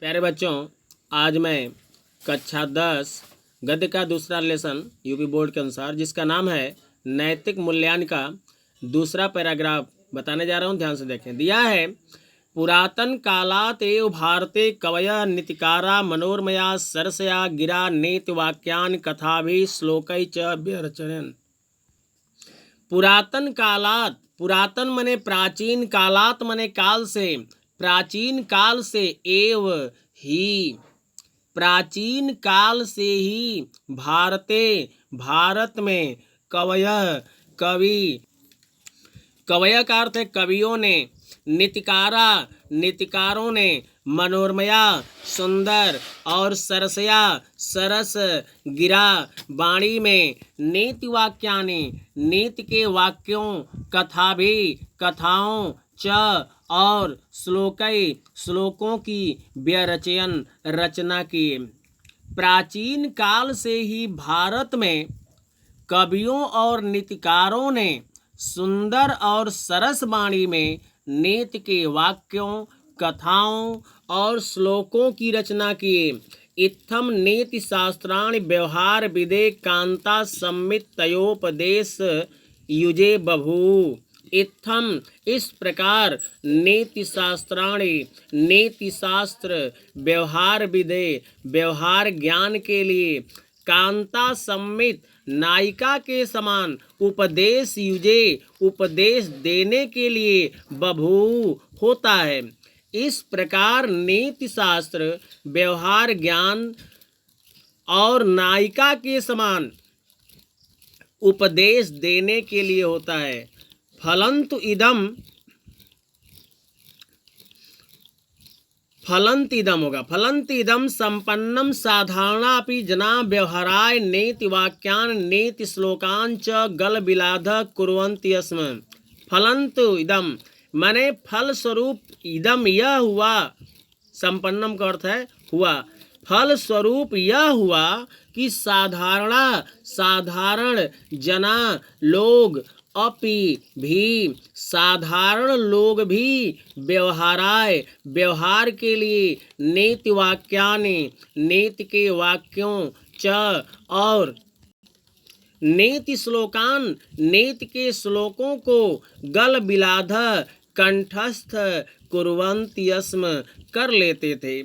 प्यारे बच्चों, आज मैं कक्षा 10 गद्य का दूसरा लेसन यूपी बोर्ड के अनुसार जिसका नाम है नैतिक मूल्यांकन का दूसरा पैराग्राफ बताने जा रहा हूँ। ध्यान से देखें। दिया है, पुरातन कालात एव भारते कवयः नीतिकारा मनोरमया सरसया गिरा नीतिवाक्यानि कथाभिः श्लोकैः च व्यरचयन्। पुरातन कालात, पुरातन मने प्राचीन, कालात मने काल से, प्राचीन काल से, एव ही प्राचीन काल से ही, भारते भारत में, कवयः कवि, कवयः का अर्थ है कवियों ने, नीतिकारा नीतिकारों ने, मनोरमया सुंदर, और सरसया सरस, गिरा वाणी में, नीति वाक्यानि नीति के वाक्यों, कथा भी कथाओं, च और श्लोकई श्लोकों की व्यरचयन रचना की। प्राचीन काल से ही भारत में कवियों और नीतिकारों ने सुंदर और सरस वाणी में नीति के वाक्यों, कथाओं और श्लोकों की रचना की। इत्थम नीति शास्त्राणि व्यवहार विदे कांता संमितयोपदेश युजे बभू। इत्थम इस प्रकार, नीति शास्त्राणि नीति शास्त्र, व्यवहार विदे व्यवहार ज्ञान के लिए, कांता सम्मित नायिका के समान, उपदेश युजे उपदेश देने के लिए, बभू होता है। इस प्रकार नीति शास्त्र व्यवहार ज्ञान और नायिका के समान उपदेश देने के लिए होता है। फलंतु इदम होगा, फलंतु इदम संपन्नम साधारणापि जना व्यवहाराय नीति वाक्यान नीति श्लोकान च गल बिलाध कुर्वन्ति स्म। फलंतु इदम माने फल स्वरूप, इदम यह हुआ, संपन्नम का अर्थ है हुआ, फल स्वरूप यह हुआ कि साधारण जना लोग, अपि भी साधारण लोग भी, व्यवहाराय व्यवहार के लिए, नीति वाक्यानि नीति के वाक्यों, च और नीति श्लोकान नीति के श्लोकों को, गल बिलाध कंठस्थ, कुर्वन्ति स्म कर लेते थे।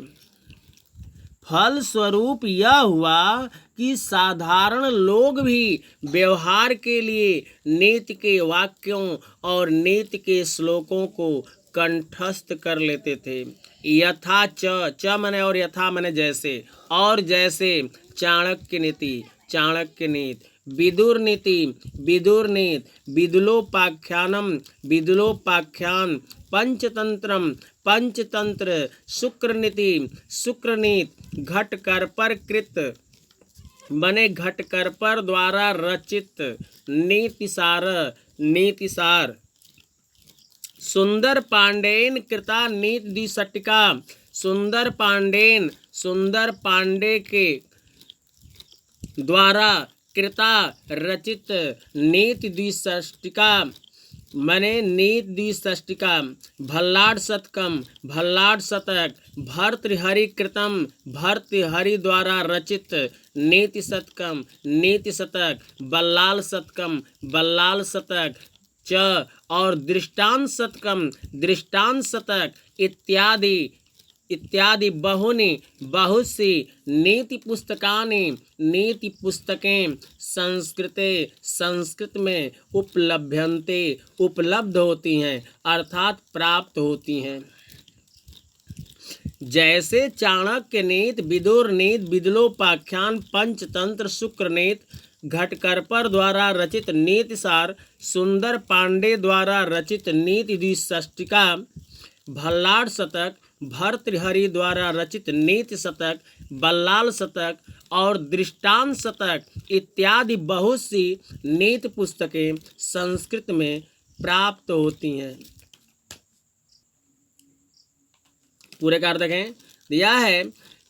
फल स्वरूप यह हुआ कि साधारण लोग भी व्यवहार के लिए नीति के वाक्यों और नीति के श्लोकों को कंठस्थ कर लेते थे। यथा च मने और, यथा मने जैसे, और जैसे, चाणक्य नीति चाणक्य नीति, विदुर नीति विदुर नीति, विदुलोपाख्यानम विदुलोपाख्यान, पंचतंत्रम पंचतंत्र, शुक्र नीति, घट कर पर कृत बने घट कर पर द्वारा रचित, नीतिसार, सुंदर पांडेन कृता नीति द्विसटिका, सुंदर पांडे के द्वारा कृता रचित नीति द्विसटिका मने नीति द्विसटिका, भल्लाड शतक, भर्तृहरि कृतम भर्तृहरि द्वारा रचित नीति शतक, बल्लाल शतक, च और दृष्टांत शतक इत्यादि बहुत सी नीति पुस्तकें संस्कृत में उपलब्ध होती हैं, अर्थात प्राप्त होती हैं। जैसे चाणक्य नीति, विदुर नीति, विदुलोपाख्यान, पंचतंत्र, शुक्र नीति, घटकरपर द्वारा रचित नीतिसार, सुंदर पांडे द्वारा रचित नीति द्विसटिका, भल्लाड शतक, भर्तृहरि द्वारा रचित नीति शतक, बल्लाल शतक और दृष्टांत शतक इत्यादि बहुत सी नीति पुस्तकें संस्कृत में प्राप्त होती हैं। पूरे का अर्थ देखें। दिया है,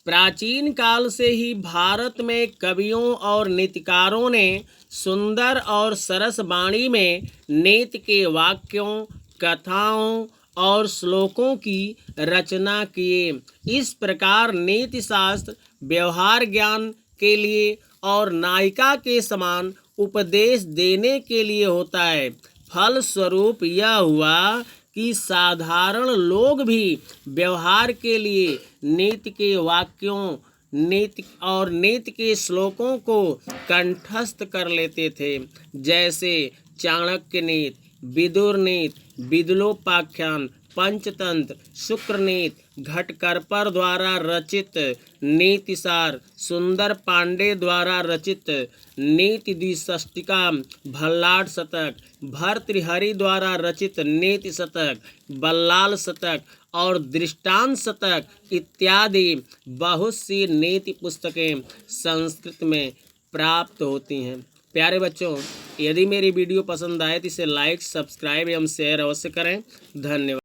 प्राचीन काल से ही भारत में कवियों और नीतिकारों ने सुंदर और सरस वाणी में नीति के वाक्यों, कथाओं और श्लोकों की रचना किए। इस प्रकार नीति शास्त्र व्यवहार ज्ञान के लिए और नायिका के समान उपदेश देने के लिए होता है। फलस्वरूप यह हुआ कि साधारण लोग भी व्यवहार के लिए नीति के वाक्यों नीति के श्लोकों को कंठस्थ कर लेते थे। जैसे चाणक्य नीति, विदुर नीति, विदुलोपाख्यान, पंचतंत्र, शुक्र नीति, घटकर्पर द्वारा रचित नीतिसार, सुंदर पांडे द्वारा रचित नीति द्विषष्टिका, भल्लाट शतक, भर्तृहरि द्वारा रचित नीति शतक, बल्लाल शतक और दृष्टांत शतक इत्यादि बहुत सी नीति पुस्तकें संस्कृत में प्राप्त होती हैं। प्यारे बच्चों, यदि मेरी वीडियो पसंद आए तो इसे लाइक, सब्सक्राइब एवं शेयर अवश्य करें। धन्यवाद।